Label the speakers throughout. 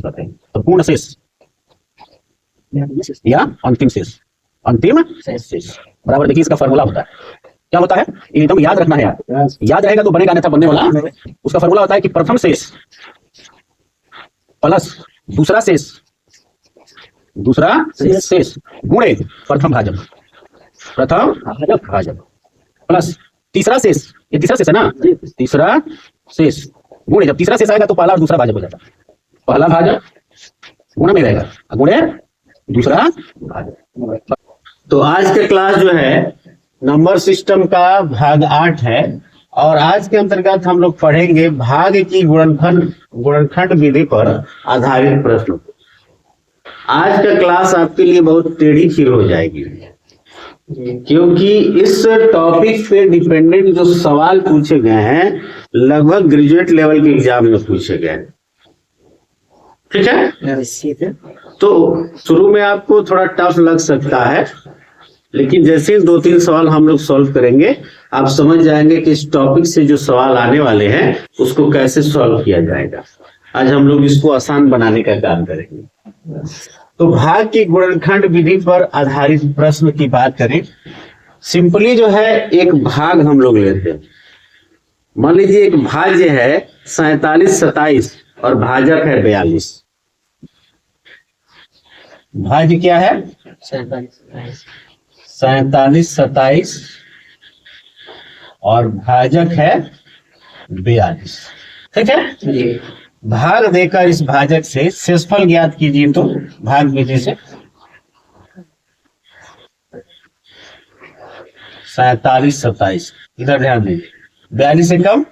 Speaker 1: कहते हैं। तो पूर्ण शेष या अंतिम शेष, अंतिम शेष बराबर। देखिए इसका फॉर्मूला होता है, क्या होता है, एकदम याद रखना है यार, याद रहेगा तो बनेगा, नहीं था बनने वाला। उसका फॉर्मूला होता है कि प्रथम शेष प्लस दूसरा शेष गुणे प्रथम भाजक प्लस तीसरा शेष, ये तीसरा शेष है ना, तीसरा शेष गुणे, जब तीसरा शेष आएगा तो पहला और दूसरा भाजक हो जाता है, पहला भाजक गुणा में रहेगा गुणे दूसरा भाजक।
Speaker 2: तो आज का क्लास जो है नंबर सिस्टम का भाग 8 है, और आज के अंतर्गत हम लोग पढ़ेंगे भाग की गुणनखंड विधि पर आधारित प्रश्न। आज का क्लास आपके लिए बहुत टेढ़ी खीर हो जाएगी, क्योंकि इस टॉपिक पे डिपेंडेंट जो सवाल पूछे गए हैं लगभग ग्रेजुएट लेवल के एग्जाम में पूछे गए हैं। ठीक है, तो शुरू में आपको थोड़ा टफ लग सकता है, लेकिन जैसे 2-3 सवाल हम लोग सॉल्व करेंगे आप समझ जाएंगे कि इस टॉपिक से जो सवाल आने वाले हैं उसको कैसे सॉल्व किया जाएगा। आज हम लोग इसको आसान बनाने का काम करेंगे। तो भाग की गुणनखंड विधि पर आधारित प्रश्न की बात करें, सिंपली जो है एक भाग हम लोग लेते हैं। मान लीजिए एक भाज्य है 47-27 और भाजक है 42। भाज्य क्या है 47-27 और भाजक है 42। ठीक है, भाग देकर इस भाजक से शेषफल ज्ञात कीजिए। तो भाग विधि से 47-27, इधर ध्यान दीजिए, 42 से कम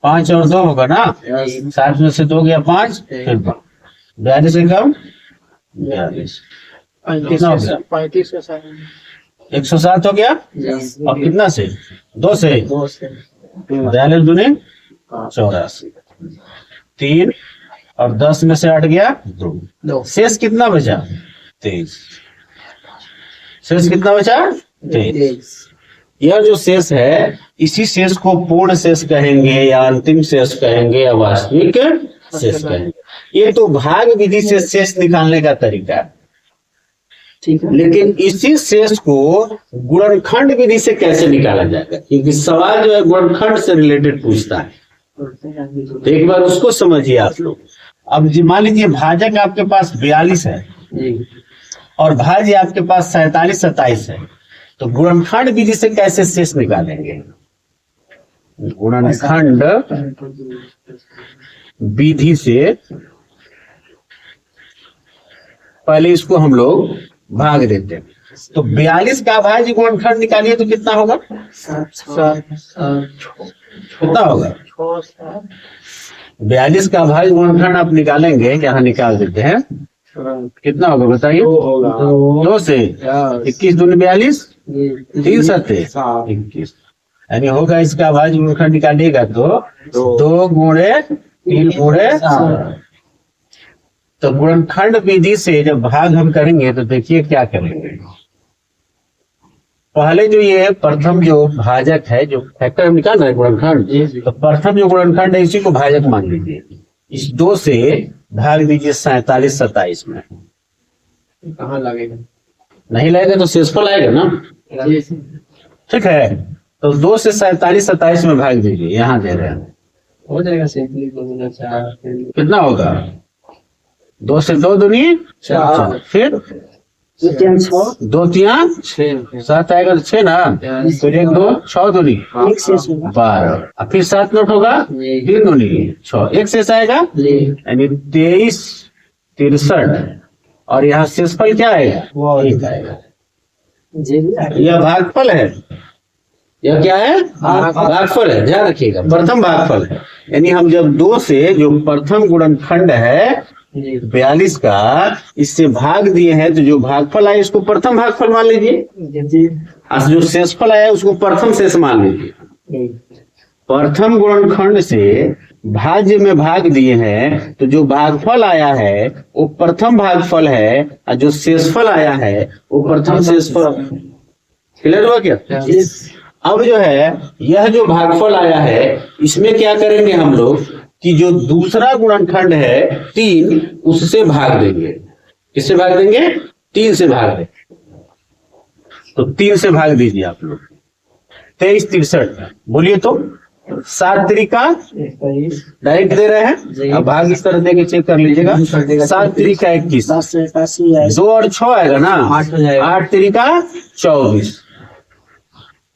Speaker 2: 5 और 2 होगा ना, 7 में से 2 गया 5, फिर 42 से कम 42, कितना हो गया 107 हो गया। और कितना से 2 से 42 दूनी 84, 3 और 10 में से 8 गया 2, शेष कितना बचा 23। शेष कितना बचा 23। यह जो शेष है इसी शेष को पूर्ण शेष कहेंगे या अंतिम शेष कहेंगे या वास्तविक शेष कहेंगे। ये तो भाग विधि से शेष निकालने का तरीका है, लेकिन इसी शेष को गुणनखंड विधि से कैसे निकाला जाएगा, क्योंकि सवाल जो है गुणनखंड से रिलेटेड पूछता है। तो एक बार उसको समझिए आप लोग। अब मान लीजिए भाजक आपके पास 42 है और भाज्य आपके पास 47-27 है, तो गुणनखंड विधि से कैसे शेष निकालेंगे। गुणनखंड विधि से पहले इसको हम लोग भाग देते हैं। तो 42 का भाज्य गुणनखंड निकालिए तो कितना होगा, कितना होगा 42 का भाज्य गुणनखंड आप निकालेंगे, यहाँ निकाल देते हैं, कितना होगा बताइए। 2 से 21 दूनी 42, 3 सत्ते 21, यानी होगा इसका भाज्य गुणनखंड निकालिएगा तो 2 गुणे 3 गुणे। तो गुणनखंड विधि से जब भाग हम करेंगे तो देखिए क्या करेंगे। पहले जो ये प्रथम जो भाजक है, जो फैक्टर हम निकाल रहे हैं गुणनखंड, तो प्रथम जो गुणनखंड है इसी को भाजक मान लीजिए। इस 2 से भाग दीजिए 47-27 में, कहाँ लगेगा, नहीं लगेगा तो शेषफल आएगा ना। ठीक है, तो 2 से 47-27 में भाग दीजिए, यहाँ दे रहे हैं, हो जाएगा कितना होगा 2 से 2 दूनी 4, फिर 2 3 6, 7 आएगा तो 6 ना, तो 1 2 6 दूनी 12, फिर 7 नोट होगा 3 दूनी 6, 1 शेष आएगा यानी 23 63, और यहाँ शेषफल क्या आएगा वो 1 आएगा। यह भागफल है, यह क्या है भागफल है, ध्यान रखिएगा, प्रथम भागफल है। यानी हम जब 2 से जो प्रथम गुणनखंड है 42 का इससे भाग दिए हैं, तो जो भागफल आए उसको प्रथम भागफल मान लीजिए, और जो शेषफल आया उसको प्रथम शेष मान लीजिए। प्रथम गुणनखंड से भाज्य में भाग दिए हैं, तो जो भागफल आया है वो प्रथम भागफल है, और जो शेषफल आया है वो प्रथम शेषफल। क्लियर हुआ क्या। अब जो है यह जो भागफल आया है इसमें क्या करेंगे हम लोग, कि जो दूसरा गुणनखंड है 3 उससे भाग देंगे। किससे भाग देंगे? 3 से भाग देंगे। तो 3 से भाग दीजिए आप लोग। 23 63 बोलिए तो 7 तरीका डायरेक्ट दे रहे हैं। अब भाग इस तरह देके चेक कर लीजिएगा। 7 तरीका 21, 2 और 6 आएगा ना, 8 तरीका 24।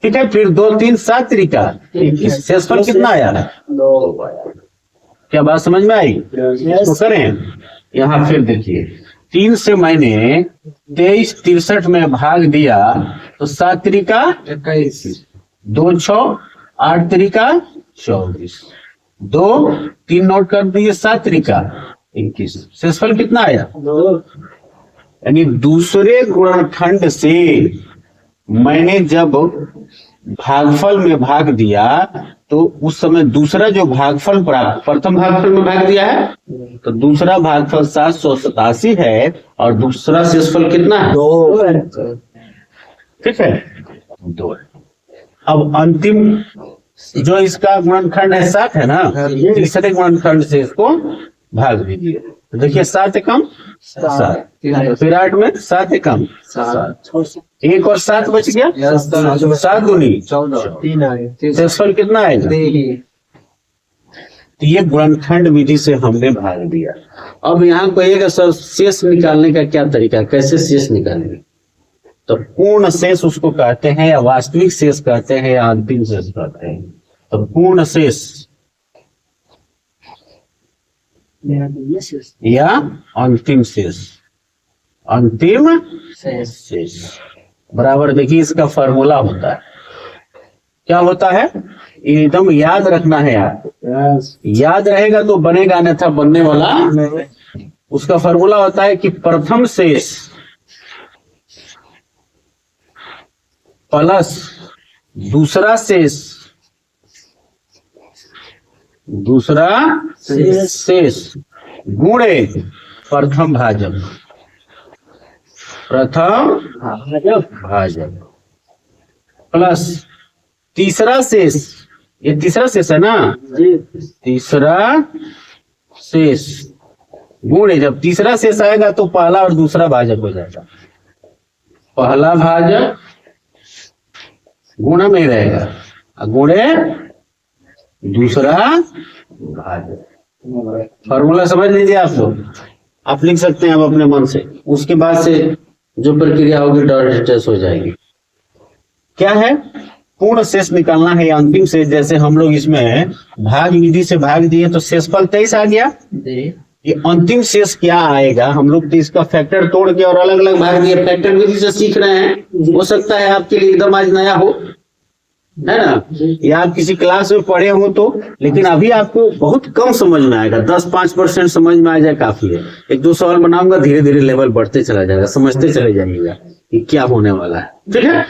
Speaker 2: ठीक है, फिर 2 3 7 तरीका 21। शेषफल कितना आया? क्या बात समझ में आई? तो करें यहाँ फिर देखिए 3 से मैंने 23 63 में भाग दिया तो 7 तरीका 21, 2 6 8 तरीका 24, 2 3 नोट कर दिए, 7 तरीका 21। शेषफल कितना आया? यानी दूसरे गुणनखंड से मैंने जब भागफल में भाग दिया तो उस समय दूसरा जो भागफल प्राप्त, प्रथम भागफल में भाग दिया है तो दूसरा भागफल 787 है और दूसरा शेषफल कितना है? 2। ठीक है, 2। अब अंतिम जो इसका गुणनखंड है 7 है ना, तीसरे गुणनखंड से इसको भाग दीजिए। तो देखिए 7 एकम 7, फिर 8 में 7 एकम 7, 1 और 7 बच गया, 7 दूनी 14। शेषफल कितना आएगा? तो ये गुणनखंड विधि से हमने भाग दिया। अब यहाँ कहिएगा सर शेष निकालने का क्या तरीका, कैसे शेष निकालेंगे? तो पूर्ण शेष उसको कहते हैं या वास्तविक शेष कहते हैं या अंतिम शेष कहते हैं। तो पूर्ण शेष या अंतिम शेष, अंतिम शेष बराबर देखिए इसका फॉर्मूला होता है। क्या होता है? एकदम याद रखना है आपको, याद रहेगा तो बनेगा, अन्यथा बनने वाला। उसका फॉर्मूला होता है कि प्रथम शेष प्लस दूसरा शेष, दूसरा शेष गुणे प्रथम भाजक, प्रथम भाजक प्लस तीसरा शेष, ये तीसरा शेष है ना, तीसरा शेष गुणे, जब तीसरा शेष आएगा तो पहला और दूसरा भाजक हो जाएगा। पहला भाजक गुणा में रहेगा, गुणे दूसरा भाजक। फॉर्मूला समझ लीजिए आप लोग, आप लिख सकते हैं अब अपने मन से। उसके बाद से जो प्रक्रिया होगी डिटेल्स हो जाएगी। क्या है? पूर्ण शेष निकालना है या अंतिम शेष। जैसे हम लोग इसमें भाग विधि से भाग दिए तो शेषफल 23 आ गया। ये अंतिम शेष क्या आएगा? हम लोग तो इसका फैक्टर तोड़ के और अलग अलग भाग दिए, फैक्टर विधि से सीख रहे हैं। हो सकता है आपके लिए एकदम आज नया हो, है ना, या आप किसी क्लास में पढ़े हो तो, लेकिन अभी आपको बहुत कम समझ में आएगा। 10-5% समझ में आ जाए काफी है। 1-2 सवाल बनाऊंगा, धीरे धीरे लेवल बढ़ते चला जाएगा, समझते चले जाइएगा कि क्या होने वाला है। ठीक है,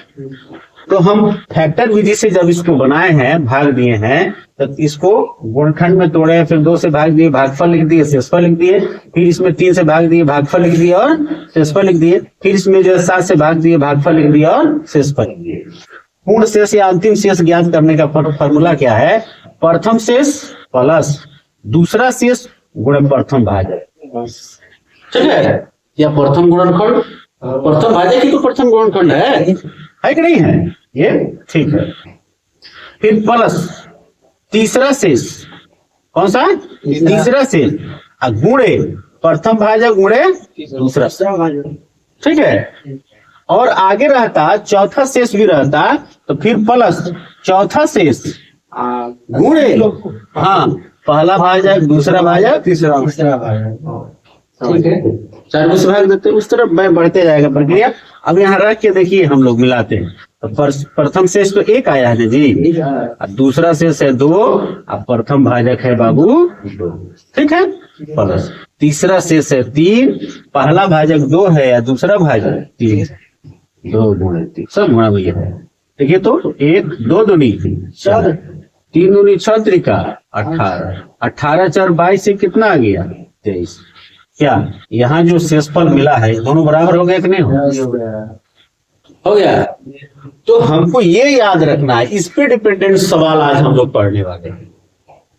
Speaker 2: तो हम फैक्टर विधि से जब इसको बनाए हैं, भाग दिए हैं, तो इसको गुणनखंड में तोड़े, फिर 2 से भाग दिए, भागफल लिख दिए, शेषफल लिख दिए, फिर इसमें 3 से भाग दिए, भागफल लिख दिए और शेषफल लिख दिए, फिर इसमें जो 7 से भाग दिए, भागफल लिख दिया और शेषफल लिख दिए। पूर्ण शेष या अंतिम शेष ज्ञात करने का फॉर्मूला क्या है? प्रथम शेष प्लस दूसरा शेष गुणे प्रथम भाजक। ठीक है, या प्रथम गुणनखंड, प्रथम भाजक ही तो प्रथम गुणनखंड है कि नहीं है? ये ठीक है। फिर प्लस तीसरा शेष, कौन सा? तीसरा शेष, गुणे प्रथम भाजक गुणे दूसरा। ठीक है, और आगे रहता चौथा शेष भी रहता, तो फिर प्लस चौथा शेष गुणे, हाँ, पहला भाजक, दूसरा भाजक, तीसरा भाजक। ठीक है, 4 से भाग देते हैं, उस तरफ बढ़ते जाएगा प्रक्रिया। अब यहाँ रख के देखिए हम लोग मिलाते हैं। तो प्रथम शेष तो 1 आया है जी, दूसरा शेष है 2, अब प्रथम भाजक है बाबू 2। ठीक है, प्लस तीसरा शेष है 3, पहला भाजक 2 है या दूसरा भाजक 3, 2 गुणे 3, सब गुणा हुई है। देखिए तो 1 2 दूनी 4, 3 दूनी 6 त्रिका 18, 18 4 22 से कितना आ गया? 23। क्या यहाँ जो शेषफल मिला है दोनों बराबर हो गया कि नहीं? हो गया। तो हमको ये याद रखना है, इस पे डिपेंडेंट सवाल आज हम लोग पढ़ने वाले हैं।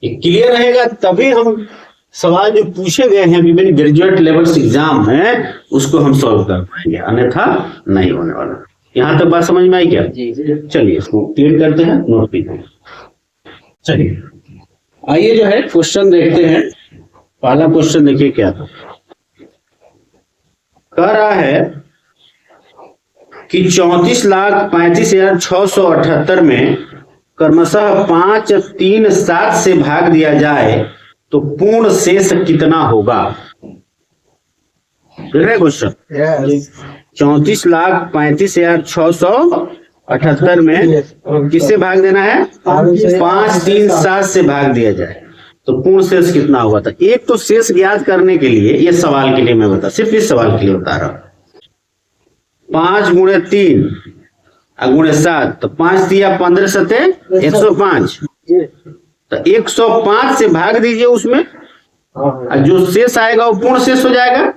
Speaker 2: क्लियर रहेगा तभी हम सवाल जो पूछे गए हैं विभिन्न ग्रेजुएट लेवल्स एग्जाम में उसको हम सॉल्व कर पाएंगे, अन्यथा नहीं होने वाला। यहाँ तक बात समझ में आई क्या? चलिए इसको क्लियर करते हैं, नोट पे। चलिए आइए जो है क्वेश्चन देखते हैं। पहला क्वेश्चन देखिए क्या था, कह रहा है कि 34,35,678 में क्रमशः 5, 3, 7 से भाग दिया जाए तो पूर्ण शेष कितना होगा? देख रहे क्वेश्चन, 34,35,678 में किससे भाग देना है? 5, 3, 7 से भाग दिया जाए तो पूर्ण शेष कितना होगा? था एक तो शेष ज्ञात करने के लिए, ये सवाल के लिए मैं बता, सिर्फ इस सवाल के लिए बता रहा हूं। 5 गुणे 3 गुणे 7 तो 5 दिया 15 सते 105, तो 105 से भाग दीजिए उसमें, और जो शेष आएगा वो पूर्ण शेष हो जाएगा,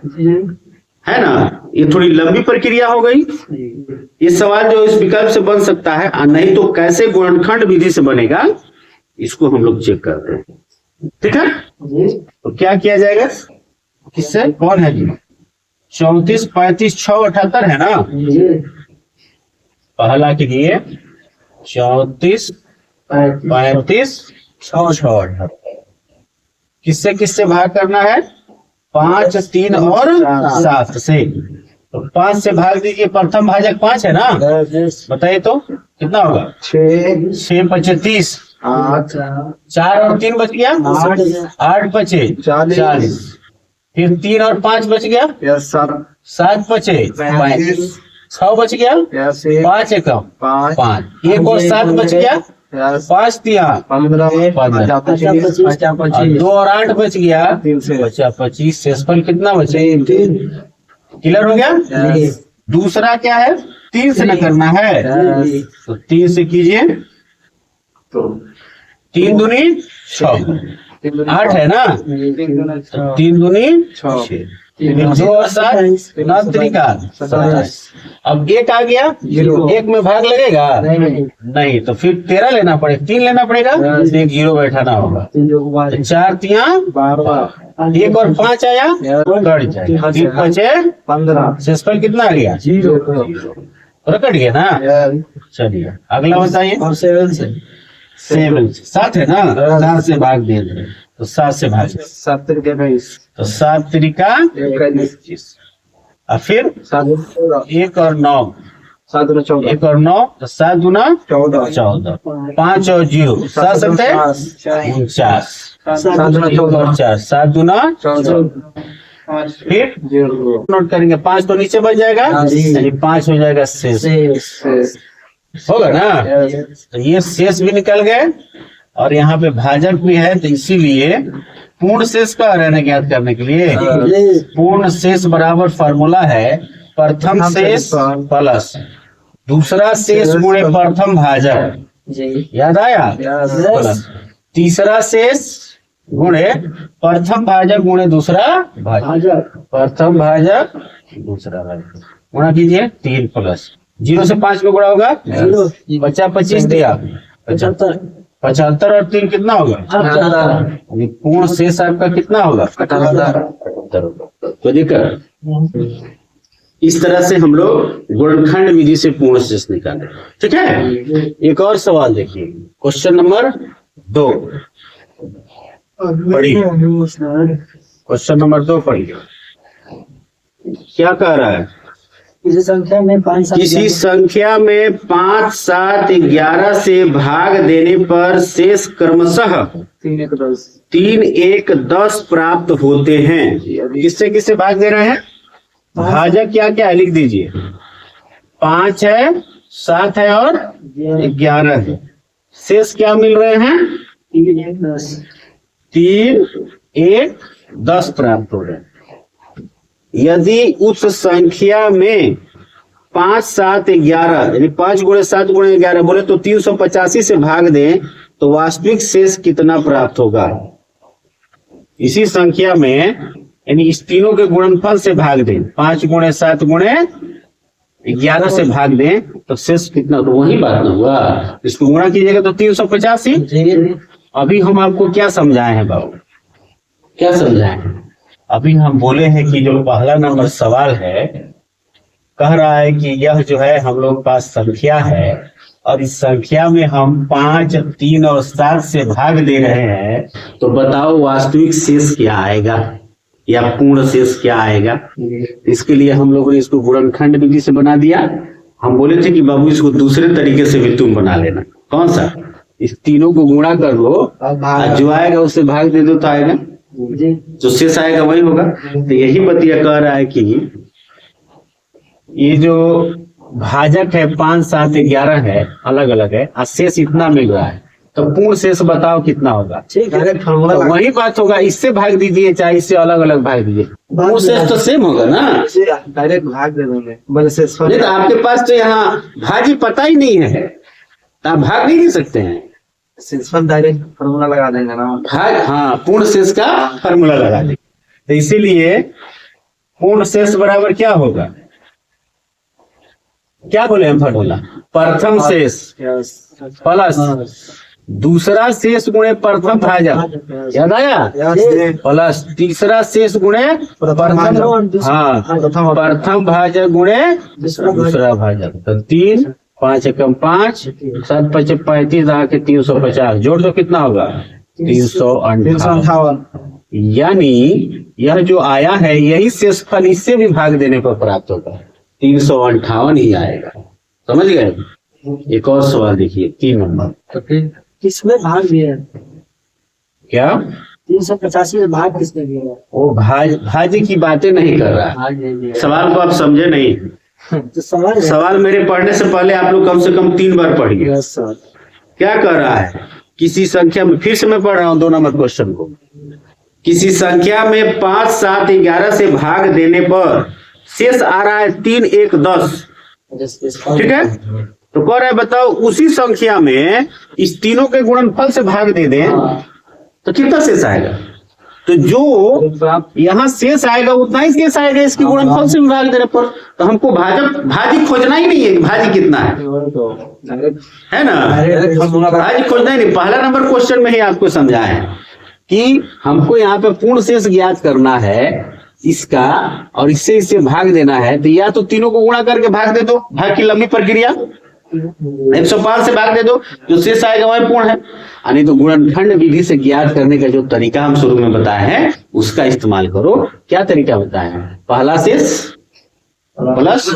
Speaker 2: है ना। ये थोड़ी लंबी प्रक्रिया हो गई। ये सवाल जो इस विकल्प से बन सकता है, और नहीं तो कैसे गुणनखंड विधि से बनेगा इसको हम लोग चेक करते हैं, ठीक है। तो क्या किया जाएगा, किससे, कौन है जी? 34, 35, 6, 78 है ना। पहला कीजिए 34, 35, 6, 78 किससे किससे भाग करना है? 5, 3 और 7 से। तो 5 से भाग दीजिए, प्रथम भाजक 5 है ना, बताइए तो कितना होगा? 6 5 30, 4 और 3 बच गया 8 बचे 40, फिर 3 और 5 बच गया 7 बचे 35, 6 बच गया 5 एकम 5, 1 और 7 बच गया 5 3 15, 2 और 8 बच गया बचा 25, शेषफल कितना बचे? क्लियर हो गया। दूसरा क्या है, 3 से न करना है तो 3 से कीजिए, 3 दूनी 6, 8 है ना, 3 दूनी 6, 2 और 7 9 तरीका 27। अब 1 आ गया, 1 में भाग लगेगा नहीं, तो फिर 13 लेना पड़ेगा, 3 लेना पड़ेगा, 1 0 बैठाना होगा, 4 3 12, 1 और 5 आया कट जाए, 3 बचे 15, शेषफल कितना आ गया? 0 कट गया ना। चलिए अगला बताइए, 7 7 है ना, 7 से भाग दिया जाए तो 7 से भाग, 7 तरीका 22, तो 7 तरीका 21, और फिर 1 और 9, 1 और 9 तो 7 दूना 14, 5 और 0 7 सत्ते 49, 1 और 4 7 दूना 14, फिर नोट करेंगे 5 तो नीचे बच जाएगा, यानी 5 हो जाएगा शेष, होगा ना। तो ये शेष भी निकल गए और यहाँ पे भाजक भी है, तो इसीलिए पूर्ण शेष का रहने ज्ञात करने के लिए पूर्ण शेष बराबर फॉर्मूला है प्रथम शेष प्लस दूसरा शेष गुणे प्रथम भाजक, याद आया, प्लस तीसरा शेष गुणे प्रथम भाजक गुणे दूसरा भाजक, प्रथम भाजक दूसरा भाजक, गुणा कीजिए 3 प्लस 0 से 5 में गुणा होगा 0, बचा 25 दिया 75 और 3 कितना होगा? पूर्ण शेष आपका कितना होगा? 78। तो देखकर इस तरह से हम लोग गुणनखंड विधि से पूर्ण शेष निकाले, ठीक है। एक और सवाल देखिए, क्वेश्चन नंबर 2 पढ़िए, क्वेश्चन नंबर 2 पढ़िए, क्या कह रहा है?
Speaker 3: किसी संख्या में 5
Speaker 2: 7 11 से भाग देने पर शेष क्रमशः 3 1 10 प्राप्त होते हैं। किससे किससे भाग दे रहे हैं? भाजक क्या क्या है लिख दीजिए, 5 है, 7 है और 11 है। शेष क्या मिल रहे हैं? 3 1 10 प्राप्त हो रहे हैं। यदि उस संख्या में 5 7 11 यानी 5 गुणे 7 गुणे 11 बोले तो 385 से भाग दें तो वास्तविक शेष कितना प्राप्त होगा? इसी संख्या में यानी इस तीनों के गुणनफल से भाग दें, 5 गुणे 7 गुणे 11 से भाग दें तो शेष कितना? तो वही बात ना हुआ, इसको गुणा कीजिएगा तो 385 अभी हम आपको क्या समझाए हैं बाबू, क्या समझाए हैं? अभी हम बोले हैं कि जो पहला नंबर सवाल है, कह रहा है कि यह जो है हम लोग पास संख्या है और इस संख्या में हम 5, 3 और 7 से भाग दे रहे हैं, तो बताओ वास्तविक शेष क्या आएगा या पूर्ण शेष क्या आएगा। इसके लिए हम लोगों ने इसको गुणनखंड विधि से बना दिया। हम बोले थे कि बाबू इसको दूसरे तरीके से भी तुम बना लेना। कौन सा? इस तीनों को गुणा कर लो और जो आएगा उससे भाग दे दो तो आएगा, जो शेष आएगा वही होगा। तो यही बतिया कह रहा है कि ये जो भाजक है 5, 7, 11 है, अलग अलग है और शेष इतना मिल रहा है, तो पूर्ण शेष बताओ कितना होगा।
Speaker 3: ठीक है,
Speaker 2: तो वही बात होगा, इससे भाग दीजिए चाहे इससे अलग अलग भाग दीजिए, पूर्ण शेष तो सेम होगा ना।
Speaker 3: डायरेक्ट भाग दे देंगे बल से
Speaker 2: नहीं तो आपके पास तो यहाँ भाजी पता ही नहीं है तो आप भाग नहीं दे सकते हैं।
Speaker 3: डायरेक्ट फॉर्मूला लगा देंगे ना
Speaker 2: भाग, हाँ, पूर्ण शेष का फार्मूला लगा देंगे। तो इसीलिए पूर्ण शेष बराबर क्या होगा, क्या बोले हम फार्मूला? प्रथम शेष प्लस दूसरा शेष गुणे प्रथम भाजक, याद आया? प्लस तीसरा शेष गुणे प्रथम, हाँ, प्रथम भाजक गुणे दूसरा भाजक। तो 3, 5 एकम 5, 7 5 35, आके 350 जोड़ दो, कितना होगा? 358। यानी यह जो आया है यही शेषफल इससे भी भाग देने पर प्राप्त होगा, 358 ही आएगा। समझ गए? एक और सवाल देखिए, 3 नंबर।
Speaker 3: किसमें भाग दिया?
Speaker 2: क्या
Speaker 3: 385 में भाग किसने दिया?
Speaker 2: वो भाजी की बातें नहीं कर रहा है, सवाल को आप समझे नहीं।
Speaker 3: तो सवाल
Speaker 2: सवाल मेरे पढ़ने से पहले आप लोग कम से कम 3 बार पढ़िए। क्या कर रहा है? किसी संख्या में, फिर से मैं पढ़ रहा हूँ 2 नंबर क्वेश्चन को, किसी संख्या में 5, 7, 11 से भाग देने पर शेष आ रहा है 3, 1, 10। ठीक है, तो कह रहा है बताओ उसी संख्या में इस तीनों के गुणनफल से भाग दे दें तो कितना शेष आएगा। तो जो यहाँ शेष आएगा उतना ही शेष आएगा इसके गुणनफल से भाग देने पर। तो हमको भाजी खोजना ही नहीं है कि भाजी कितना है ना, भाजी खोजना ही नहीं। पहला नंबर क्वेश्चन में ही आपको समझाया है कि हमको यहाँ पे पूर्ण शेष ज्ञात करना है इसका और इससे भाग देना है। तो या तो तीनों को गुणा करके भाग दे दो, भाग की लंबी प्रक्रिया, 105 से भाग दे दो, जो शेष आएगा वही पूर्ण है। नहीं तो गुणनखंड विधि से ज्ञात करने का जो तरीका हम शुरू में बताए हैं उसका इस्तेमाल करो। क्या तरीका बताया है? पहला शेष प्लस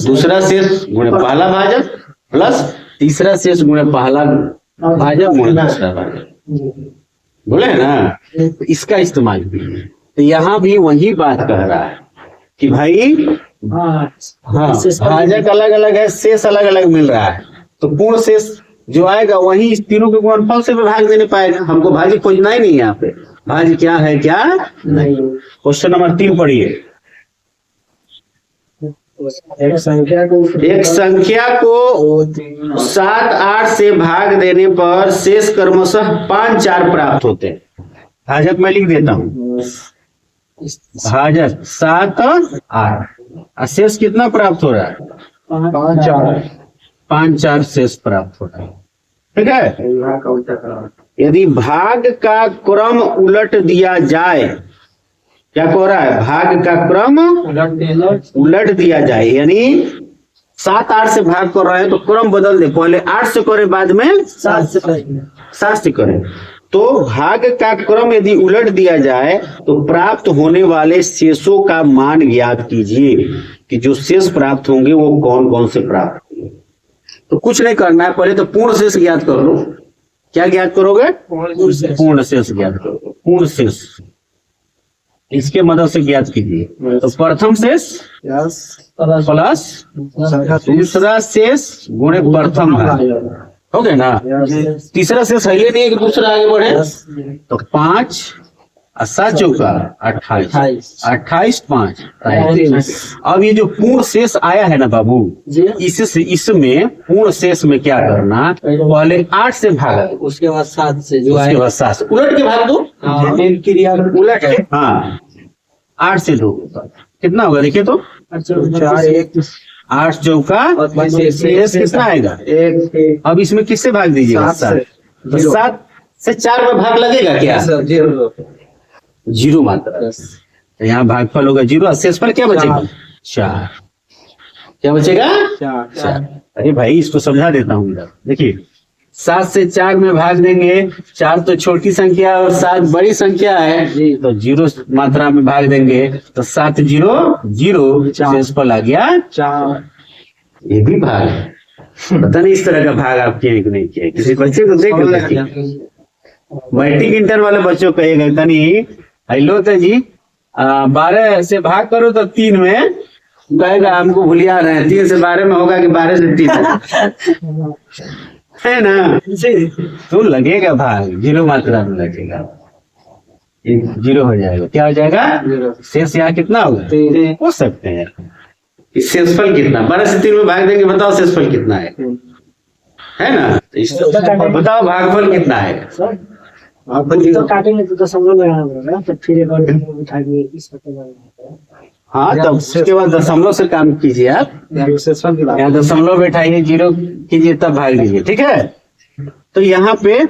Speaker 2: दूसरा शेष गुणे पहला भाजक प्लस तीसरा शेष गुणे पहला भाजक गुणे दूसरा भाजक, बोले है ना, तो इसका इस्तेमाल कीजिए। तो यहाँ भी वही बात कह रहा है कि भाई हाँ, भाजक अलग अलग है, शेष अलग अलग मिल रहा है, तो पूर्ण शेष जो आएगा वही इस तीनों के गुणनफल से भी भाग देने पाएगा। हमको भाजी खोजना ही नहीं है यहाँ पे, भाजी क्या है क्या नहीं। क्वेश्चन नंबर 3 पढ़िए।
Speaker 3: एक संख्या को
Speaker 2: 7, 8 से भाग देने पर शेष क्रमशः 5, 4 प्राप्त होते हैं। भाजक मैं लिख देता हूँ, भाजक 7, 8, शेष कितना प्राप्त हो रहा है? 5, 4 शेष प्राप्त हो रहा है। ठीक है, यदि भाग का क्रम उलट दिया जाए, क्या कह रहा है? भाग का क्रम उलट दिया जाए, यानी 7, 8 से भाग कर रहे हैं तो क्रम बदल दे, पहले 8 से करे बाद में 7 से करे। तो भाग का क्रम यदि उलट दिया जाए तो प्राप्त होने वाले शेषों का मान ज्ञात कीजिए कि जो शेष प्राप्त होंगे वो कौन कौन से प्राप्त होंगे। तो कुछ नहीं करना है, पहले तो पूर्ण शेष ज्ञात कर लो। क्या ज्ञात करोगे? पूर्ण शेष ज्ञात करोगे। पूर्ण शेष इसके मदद से ज्ञात कीजिए। तो प्रथम शेष प्लस दूसरा शेष गुणे प्रथम हो गया ना। तीसरा शेष है नहीं कि दूसरा आगे बढ़े, तो 5 और 7 चौका 28, 28 5 33। अब ये जो पूर्ण शेष आया है ना बाबू, इसमें पूर्ण शेष में क्या करना, पहले 8 से भागा,
Speaker 3: उसके बाद 7 से,
Speaker 2: उसके बाद 7 से उलट के भाग दो।
Speaker 3: क्रिया
Speaker 2: उलट के, हाँ, 8 से 2 कितना होगा देखिए तो 8 चौका शेष कितना आएगा 1। अब इसमें किससे भाग दीजिएगा? 7। से 4 में भाग लगेगा क्या? जीरो मात्रा। तो यहाँ भागफल होगा 0 और शेषफल क्या बचेगा? 4। क्या बचेगा? 4। अरे भाई इसको समझा देता हूँ इधर। देखिए 7 से 4 में भाग देंगे, 4 तो छोटी संख्या और 7 बड़ी संख्या है, तो 0 मात्रा में भाग देंगे तो 7 0 0, शेषफल आ गया 4। ये भी भाग है। पता नहीं इस तरह का भाग आप किए कि नहीं किए, किसी बच्चे को देख देखिए मैट्रिक इंटर वाले बच्चों कहेगा तनी हेलो तो जी 12 से भाग करो तो 3 में कहेगा हमको भूलिया रहे हैं, 3 से 12 में होगा कि 12 से 3 है ना? तो लगेगा भाग 0 मात्रा में लगेगा, 0 हो जाएगा। क्या हो जाएगा? शेष यहाँ कितना होगा? हो सकते हैं शेषफल कितना? 12 से 3 में भाग देंगे, बताओ शेषफल कितना है ना? तो बताओ भागफल कितना है?
Speaker 3: तो काटेंगे तो दशमलव लगाना पड़ेगा, तो फिर एक और उठा के इस पर
Speaker 2: हाँ तब उसके बाद दशमलव से काम कीजिए आप, यहाँ दशमलव बैठाइए, 0 कीजिए तब भाग लीजिए, ठीक है? तो यहाँ पे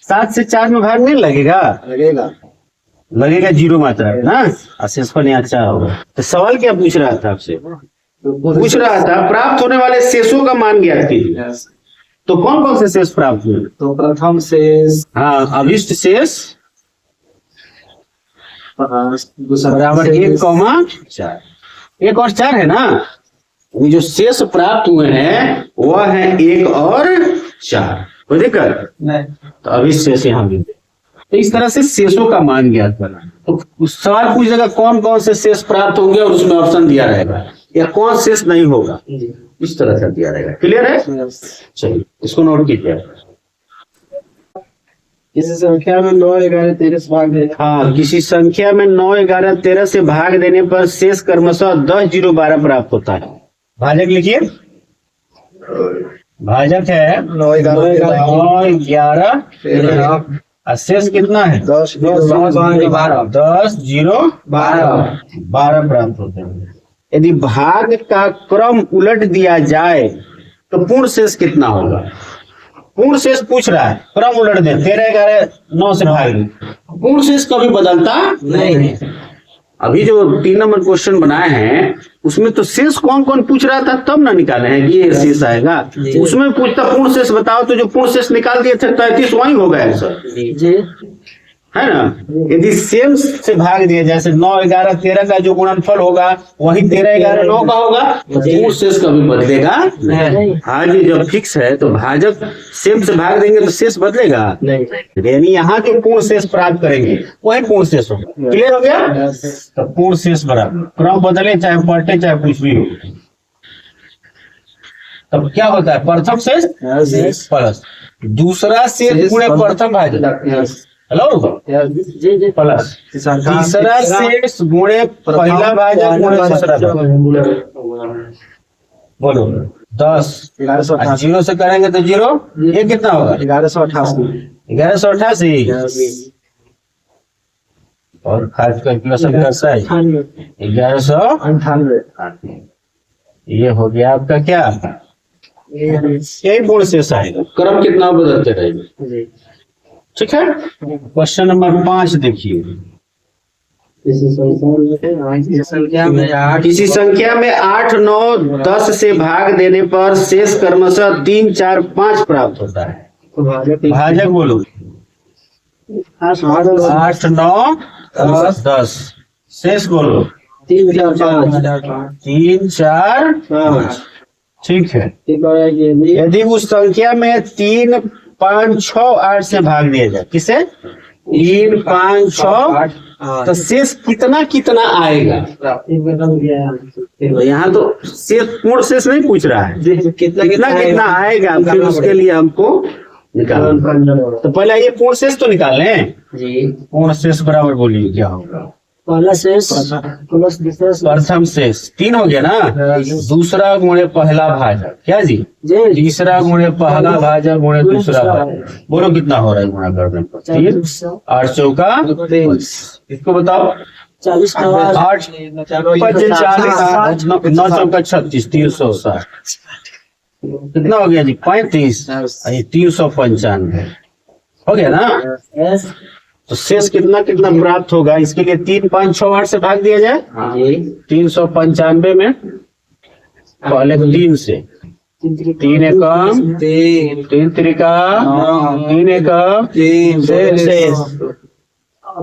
Speaker 2: 7 से 4 में भाग नहीं लगेगा? लगेगा 0 मात्रा है ना, और शेषफल यहाँ 4 होगा। तो सवाल क्या पूछ रहा था आपसे? पूछ रहा था प्राप्त होने वाले शेषों का मान ज्ञात कीजिए। तो कौन कौन से शेष प्राप्त हुए?
Speaker 3: तो प्रथम शेष,
Speaker 2: हाँ अभिष्ट शेष बराबर 1,4। 1 और 4 है ना, ये जो शेष प्राप्त हुए हैं वह है 1 और 4। कोई दिक्कत
Speaker 3: नहीं,
Speaker 2: तो अभिष्ट शेष यहाँ भी। तो इस तरह से शेषों का मान ज्ञात करना। तो सवाल पूछ देगा कौन कौन से शेष प्राप्त होंगे और उसमें ऑप्शन दिया रहेगा, या कौन शेष नहीं होगा, इस तरह से दिया रहेगा। क्लियर है? चलिए इसको नोट कीजिए।
Speaker 3: किसी संख्या में 9, 11, 13 से भाग देने,
Speaker 2: हाँ किसी संख्या में 9, 11, 13 से भाग देने पर शेष क्रमशः 10, 0, 12 प्राप्त होता है। भाजक लिखिए, भाजक है
Speaker 3: 9, 11,
Speaker 2: 11 और शेष कितना है?
Speaker 3: 10, 12,
Speaker 2: 10, 0, 12 प्राप्त होते हैं। यदि भाग का क्रम उलट दिया जाए तो पूर्ण शेष कितना होगा? पूर्ण शेष पूछ रहा है, क्रम उलट दे, 13, 11, 9 से भाग दे, पूर्ण शेष कभी बदलता नहीं। अभी जो 3 नंबर क्वेश्चन बनाए हैं उसमें तो शेष कौन कौन पूछ रहा था तब ना निकाले हैं कि ये शेष आएगा। उसमें पूछता पूर्ण शेष बताओ, तो जो पूर्ण शेष निकाल दिए थे 33 वही होगा आंसर, है ना? यदि सेम से भाग दिया, जैसे 9, 11, 13 का जो गुणनफल होगा वही 13, 11, 9 का होगा, तो पूर्ण शेष कभी बदलेगा नहीं। हाँ जी, जब फिक्स है तो भाजक सेम से भाग देंगे तो शेष बदलेगा नहीं, यानी यहाँ जो पूर्ण शेष प्राप्त करेंगे वही पूर्ण शेष होगा। क्लियर हो गया? तो पूर्ण शेष बराबर क्रम बदले चाहे पलटे चाहे कुछ भी हो, तब क्या होता है? प्रथम शेष प्लस दूसरा शेष गुणे प्रथम भाजक, हेलो प्लस तीसरा शेष गुणे पहला भाजक गुणे दूसरा भाजक। बोलो 10, 0 से करेंगे तो 0, ये कितना होगा?
Speaker 3: 1188,
Speaker 2: 1188 और खास कैलकुलेशन कैसा है? 1198। ये हो गया आपका क्या? यही पूर्ण शेष आएगा, क्रम कितना बदलते रहेंगे। ठीक है? क्वेश्चन नंबर 5 देखिए,
Speaker 3: किसी
Speaker 2: संख्या में 8, 9, 10 से भाग देने पर शेष क्रमशः 3, 4, 5 प्राप्त होता है। भाजक बोलो। 8, 9, 10 शेष बोलो।
Speaker 3: 3, 4,
Speaker 2: 5। ठीक है, यदि उस संख्या में 3, 5, 6, 8 से भाग दिया जाए, किसे? 3, 5, 6, तो शेष कितना कितना आएगा? तो यहाँ तो शेष पूर्ण शेष नहीं पूछ रहा है, कितना कितना आएगा, फिर उसके लिए हमको निकालना। तो पहले ये पूर्ण शेष तो निकाल लें। पूर्ण शेष बराबर बोलिए क्या होगा?
Speaker 3: पहला शेष प्लस दूसरा शेष,
Speaker 2: प्रथम शेष 3 हो गया ना, दूसरा गुणे पहला भाजक, क्या जी? तीसरा गुणे पहला भाजक गुणे दूसरा भाजक। बोलो कितना हो रहा है गुणा करने पर? 3, 8 चौका 23। इसको बताओ।
Speaker 3: 40,
Speaker 2: 8, 45, 9 चौका 36, 360 कितना हो गया जी? 35, 395।
Speaker 1: हो गया ना।
Speaker 3: यस
Speaker 1: तो शेष कितना कितना प्राप्त होगा, इसके लिए 3, 5, 6, 8 से भाग दिया जाए।
Speaker 3: जी
Speaker 1: 395 में पहले 3 से, 3 एकम 3 त्रिका 3 एकम 3 से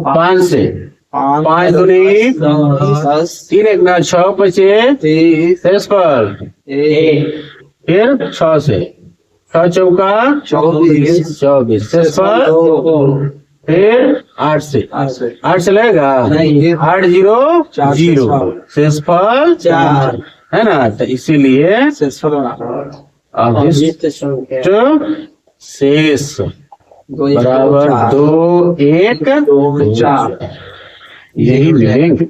Speaker 1: 5 से 5 दूनी 3 एक ना 6 बचे शेष पर, फिर 6 से 6 चौका 24 शेष पर, फिर 8 से 8 से लगेगा 8 0 0 शेष पर 4 है ना। तो इसीलिए अभिष्ट शेष बराबर 2 1 4 यही मिलेंगे।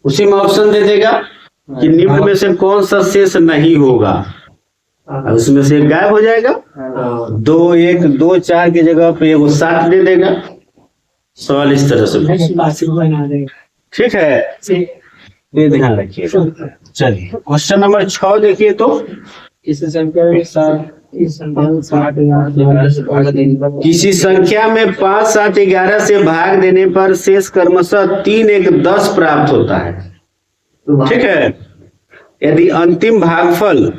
Speaker 1: उसी में ऑप्शन दे देगा कि निम्न में से कौन सा शेष नहीं होगा, उसमें से एक गायब हो जाएगा। 2 1 2 4 की जगह पे वो 7 दे देगा। सवाल इस तरह से ठीक है, ये ध्यान रखिएगा। चलिए क्वेश्चन नंबर 6 देखिए तो, किसी संख्या में 5 7 11 से भाग देने पर शेष क्रमशः 3 1 10 प्राप्त होता है। ठीक है, यदि अंतिम भागफल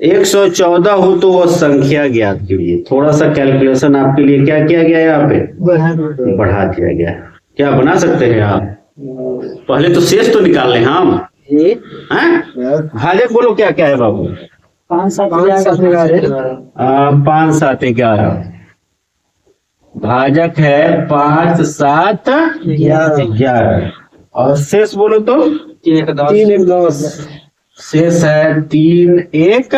Speaker 1: 114 हो तो वह संख्या ज्ञात कीजिए। थोड़ा सा कैलकुलेशन आपके लिए क्या किया गया है, यहाँ पे बढ़ा दिया गया है। क्या बना सकते हैं आप? पहले तो शेष तो निकाल लें हम हैं? भाजक बोलो क्या क्या है बाबू?
Speaker 3: 5 7 11
Speaker 1: 5 7 11 भाजक है 5 7 11 और शेष बोलो तो
Speaker 3: 3 1 10
Speaker 1: शेष है 3 1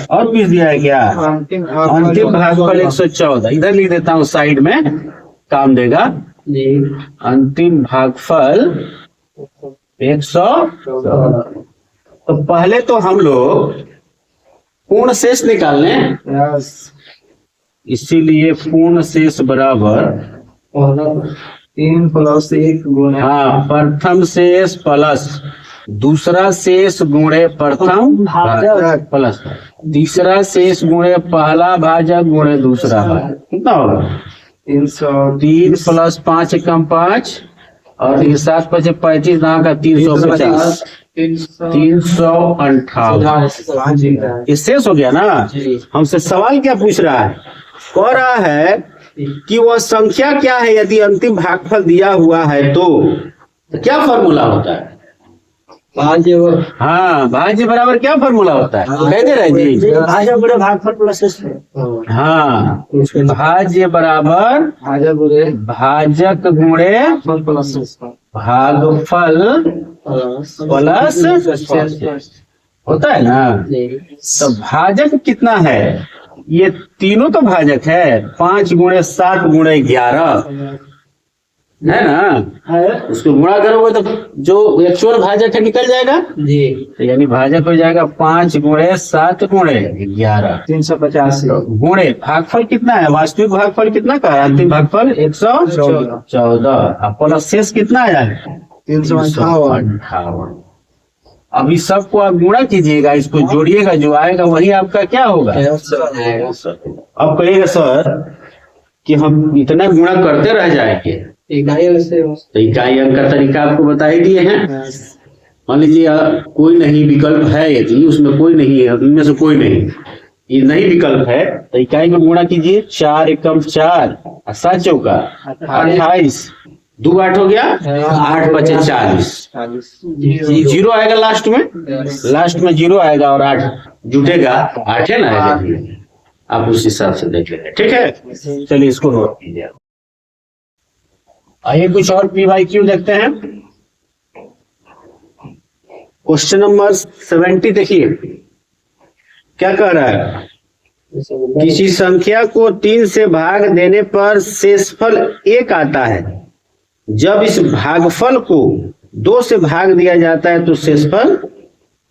Speaker 1: और 20 दिया है क्या? अंतिम भागफल 114 इधर लिख देता हूँ साइड में, काम देगा। अंतिम भागफल 114। तो पहले तो हम लोग पूर्ण शेष निकाल लें, इसीलिए पूर्ण शेष बराबर
Speaker 3: 3 + 1 गुणा
Speaker 1: हाँ प्रथम शेष प्लस दूसरा शेष गुणे प्रथम भाजक प्लस तीसरा शेष गुणे पहला भाजक गुणे दूसरा भाजक। कितना होगा? 3 + 5 एकम 5 और 7 5 35 यहाँ का 350 358 ये शेष हो गया ना। हमसे सवाल क्या पूछ रहा है? कह रहा है कि वह संख्या क्या है यदि अंतिम भागफल दिया हुआ है तो क्या फॉर्मूला होता है? हाँ भाज्य बराबर क्या फॉर्मूला होता है? कह दे रहे जी
Speaker 3: भागफल प्लस शेष।
Speaker 1: हाँ भाज्य बराबर भाजक गुणे भागफल प्लस होता है ना। तो भाजक कितना है? ये तीनों तो भाजक है, 5 गुणे 7 गुणे 11 है ना। उसको गुणा करोगे तो जो एक्चुअल भाजक है निकल जाएगा जी। तो यानी भाजक हो जाएगा 5 गुणे 7 गुणे 11
Speaker 3: 385
Speaker 1: गुणे भागफल कितना है? वास्तविक भागफल कितना का है? अंतिम भागफल 114 प्लस शेष कितना आया है? 358। अभी सबको आप गुणा कीजिएगा, इसको जोड़िएगा, जो आएगा वही आपका क्या होगा? अब कहिएगा सर कि हम इतना गुणा करते रह जाएंगे। तो इकाई अंक का तरीका आपको बता ही दिए हैं। मान लीजिए कोई नहीं विकल्प है, यदि उसमें कोई नहीं है, इनमें से कोई नहीं, ये नहीं विकल्प है तो इकाई में गुणा कीजिए। 4 एकम 4 7 चौका 28 2 8 हो गया 8 5 40 जीरो आएगा लास्ट में 0 आएगा और 8 जुटेगा 8 है ना। आप उस हिसाब से देख लेंगे। ठीक है, चलिए इसको नोट कीजिए। आइए कुछ और PYQ देखते हैं। क्वेश्चन नंबर 70 देखिए क्या कह रहा है? किसी संख्या को 3 से भाग देने पर शेषफल 1 आता है। जब इस भागफल को 2 से भाग दिया जाता है तो शेषफल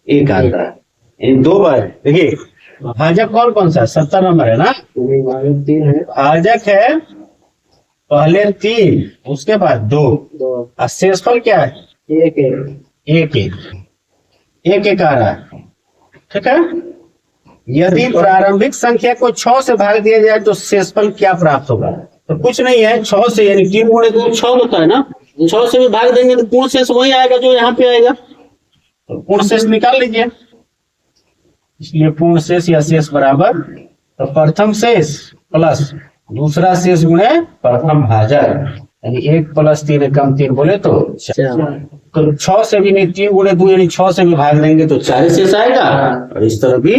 Speaker 1: 1 आता है। इन 2 बार देखिए भाजक कौन सा 70 नंबर है ना। भाजक है पहले 3 उसके बाद 2 और शेषफल क्या है? 1 1 आ रहा है। ठीक है,
Speaker 2: यदि प्रारंभिक संख्या को 6 से भाग दिया जाए तो शेषफल क्या प्राप्त होगा? तो कुछ नहीं है, 6 से, यानी 3 गुणे 2 6 होता है ना, 6 से भी भाग देंगे तो पूर्ण शेष वही आएगा जो यहाँ पे आएगा, तो पूर्ण शेष निकाल लीजिए। इसलिए पूर्ण शेष या शेष बराबर, तो प्रथम शेष प्लस दूसरा शेष गुणे प्रथम भाजक, यानी 1 + 3 = 3 बोले तो 4। तो 6 से भी नहीं, 3 गुणे 2 यानी 6 से भी भाग देंगे तो 4 शेष आएगा, और इस तरह भी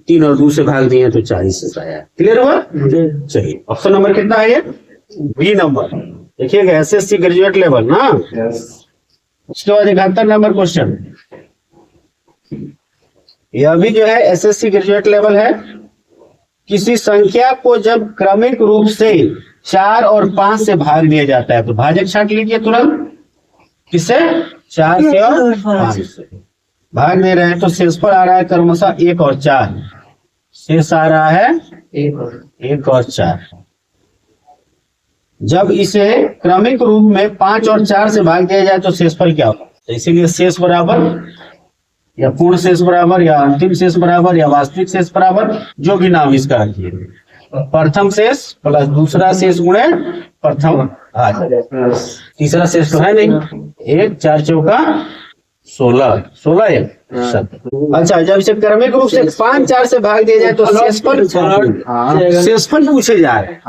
Speaker 2: 3 और 2 से भाग दिए तो 4 शेष आया। क्लियर हुआ? चलिए, ऑप्शन नंबर कितना है ये? B number. देखिएगा, एसएससी ग्रेजुएट लेवल ना। उसके बाद 71 नंबर क्वेश्चन, यह भी जो है एसएससी ग्रेजुएट लेवल है। किसी संख्या को जब क्रमिक रूप से 4 और 5 से भाग दिया जाता है तो भाजक छांट लीजिए तुरंत। किससे? 4 से और 5 से भाग दे रहे हैं तो शेषफल आ रहा है क्रमशः 1 और 4। शेष आ रहा है 1 और 4। जब इसे क्रमिक रूप में 5 और 4 से भाग दिया जाए तो शेषफल क्या होगा? तो इसीलिए शेष बराबर या पूर्ण शेष बराबर या अंतिम शेष बराबर या वास्तविक शेष बराबर, जो भी नाम इसका रखिए, प्रथम शेष प्लस दूसरा शेष गुणे प्रथम भाजक। तीसरा शेष तो है नहीं। 1 4 चौका 16, 16 1 7। अच्छा, जब इसे क्रमिक रूप से 5 4 से भाग दिया जाए तो शेषफल पूछे जा रहे हैं,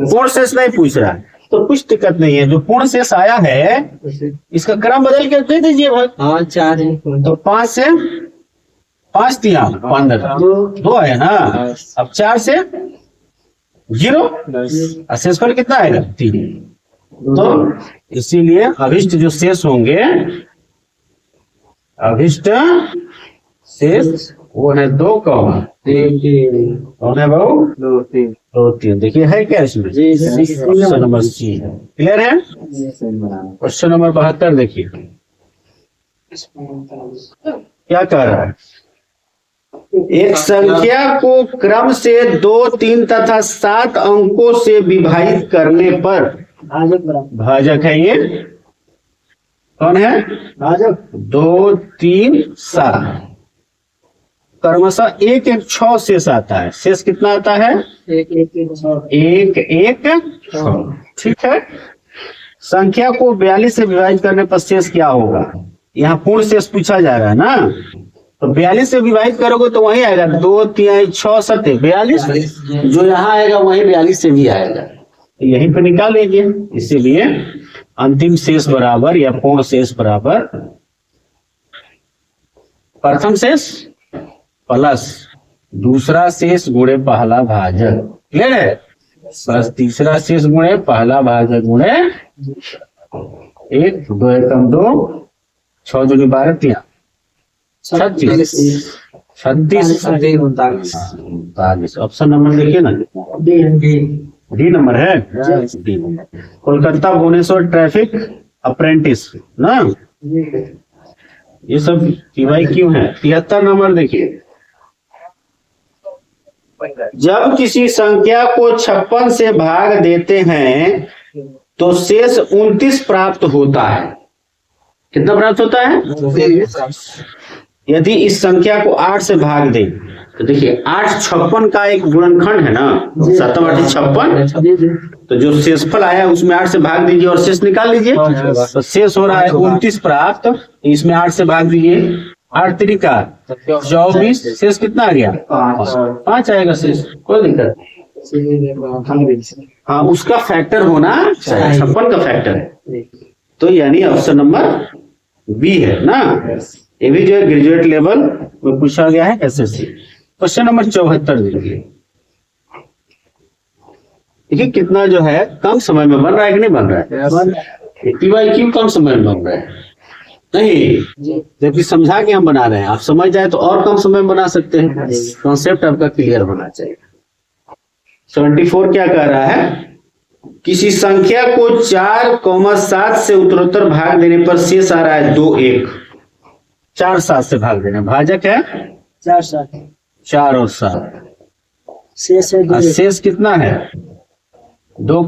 Speaker 2: पूर्ण शेष नहीं पूछ रहा है, तो कुछ दिक्कत नहीं है। जो पूर्ण शेष आया है इसका क्रम बदल के दे दीजिए भाई।
Speaker 3: 4 है
Speaker 2: तो 5 से 5 दिया 15, 2 है ना। अब 4 से 0, शेषफल कितना आएगा? 3। तो इसीलिए अभिष्ट जो शेष होंगे, अभिष्ट शेष वो है 2, 3। कौन है भाऊ? 2 3। देखिए है क्या इसमें? ऑप्शन नंबर सी है। क्लियर है? क्वेश्चन नंबर 72 देखिए क्या कह रहा है। एक संख्या को क्रम से 2 3 तथा 7 अंकों से विभाजित करने पर भाजक है। ये कौन है? भाजक 2 3 7 क्रमशः 1 1 6 शेष आता है। शेष कितना आता है?
Speaker 3: 1
Speaker 2: 1 6। ठीक है। संख्या को 42 से विभाजित करने पर शेष क्या होगा? यहाँ पूर्ण शेष पूछा जा रहा है ना, तो 42 से विभाजित करोगे तो वही आएगा 2 3 6 7 42। जो यहाँ आएगा वही 42 से भी आएगा, यहीं पे निकाल लीजिए। इसीलिए अंतिम शेष बराबर या पूर्ण शेष बराबर प्रथम शेष प्लस दूसरा शेष गुणे पहला भाजक। क्लियर है? प्लस तीसरा शेष गुणे पहला भाजक गुणे 1 2 एकम 2 6 दूनी 12 3 36 39। ऑप्शन नंबर देखिए ना, डी नंबर है। D number, Kolkata Bhubaneswar traffic apprentice ना, ये सब पीवाई क्यों है। 73 नंबर देखिए, जब किसी संख्या को 56 से भाग देते हैं तो शेष 29 प्राप्त होता है। कितना प्राप्त होता है? यदि इस संख्या को 8 से भाग दें तो देखिए 8 56 का एक गुणनखंड है ना, 7 8 56। तो जो शेषफल आया उसमें 8 से भाग दीजिए और शेष निकाल लीजिए। तो शेष हो रहा है 29 प्राप्त, इसमें 8 से भाग दीजिए, 8 त्रिका 24, शेष कितना आ गया? 5 आएगा शेष, कोई दिक्कत नहीं। हाँ, उसका फैक्टर होना चाहिए, 56 का फैक्टर है। तो यानी ऑप्शन नंबर बी है ना। ये भी जो है ग्रेजुएट लेवल में पूछा गया है एसएससी। क्वेश्चन नंबर 74 देखिए। देखिए कितना जो है कम समय में बन रहा है कि नहीं बन रहा है? क्यों कम समय में बन रहा है? नहीं, जबकि समझा के हम बना रहे हैं। आप समझ जाए तो और कम समय में बना सकते हैं। कॉन्सेप्ट आपका क्लियर होना चाहिए। 74 क्या कह रहा है? किसी संख्या को 4, 7 से उत्तरोत्तर भाग देने पर शेष आ रहा है 2 1। 4 7 से भाग देना, भाजक है 4 और 7। शेष कितना है? 2,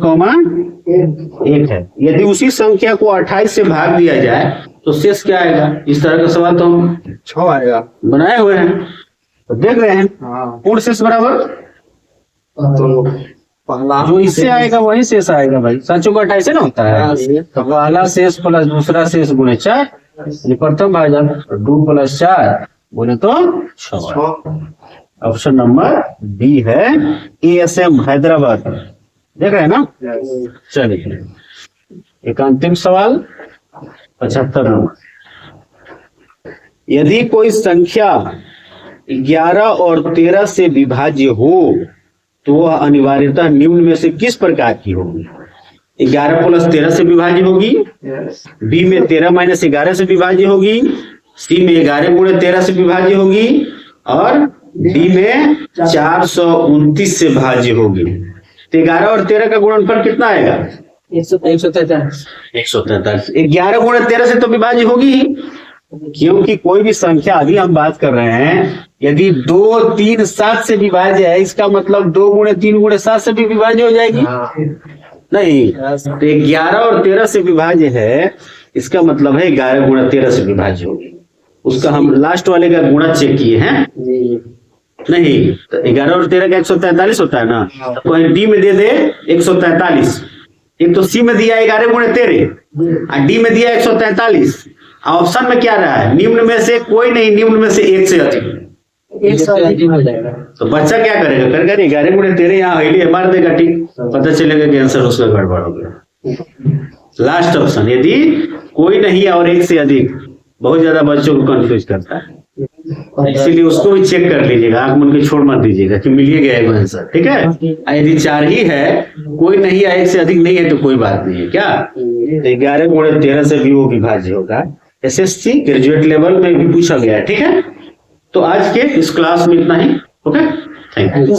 Speaker 2: 1 है। यदि उसी संख्या को 28 से भाग दिया जाए तो शेष क्या आएगा? इस तरह का सवाल तो हम 6 आएगा बनाए हुए हैं। तो देख रहे हैं
Speaker 3: हाँ
Speaker 2: पूर्ण शेष बराबर
Speaker 3: तो पहला
Speaker 2: जो इससे आएगा वही शेष आएगा भाई। 7 चौका 28 ना होता है। तो पहला शेष प्लस दूसरा शेष गुणे 4 यानी प्रथम भाजक 2 + 4 बोले तो 6। ऑप्शन नंबर बी है ASM हैदराबाद। देख रहे हैं ना। चलिए एक अंतिम सवाल 75 नंबर। यदि कोई संख्या 11 और 13 से विभाज्य हो तो वह अनिवार्यतः निम्न में से किस प्रकार की होगी? 11 + 13 से विभाज्य होगी, बी में 13 - 11 से विभाज्य होगी, सी में 11 × 13 से विभाज्य होगी और डी में 429 से भाज्य होगी। तो 11 और 13 का गुणनफल कितना आएगा?
Speaker 3: 143
Speaker 2: 143। 11 × 13 से तो विभाज्य होगी ही, क्योंकि कोई भी संख्या अभी हम बात कर रहे हैं यदि 2, 3, 7 से विभाज्य है इसका मतलब 2 × 3 × 7 से भी विभाज्य हो जाएगी। नहीं, तो 11 और 13 से विभाज्य है इसका मतलब है 11 × 13 से विभाज्य होगी। उसका हम लास्ट वाले का गुणा चेक किए हैं। नहीं, तो 11 और 13 का 143 होता है ना। तो कहीं डी में दे दे 143। एक तो सी में दिया 11 × 13 और डी में दिया 143। ऑप्शन में क्या रहा है? निम्न में से कोई नहीं, निम्न में से एक से अधिक।
Speaker 3: 130 हो जाएगा।
Speaker 2: तो बच्चा क्या करेगा? कर 11 × 13 यहाँ आइडिया मार देगा, ठीक पता चलेगा कि आंसर उसका गड़बड़ हो गया। लास्ट ऑप्शन यदि कोई नहीं और एक से अधिक बहुत ज्यादा बच्चों को कंफ्यूज करता है, इसीलिए उसको भी चेक कर लीजिएगा, आंख मन के छोड़ मत दीजिएगा कि मिलिए गया आंसर। ठीक है, यदि 4 ही है, कोई नहीं है, एक से अधिक नहीं है तो कोई बात नहीं है। क्या 11 × 13 से भी वो विभाज्य होगा। SSC ग्रेजुएट लेवल में भी पूछा गया है। ठीक है, तो आज के इस क्लास में इतना ही। Okay, thank you.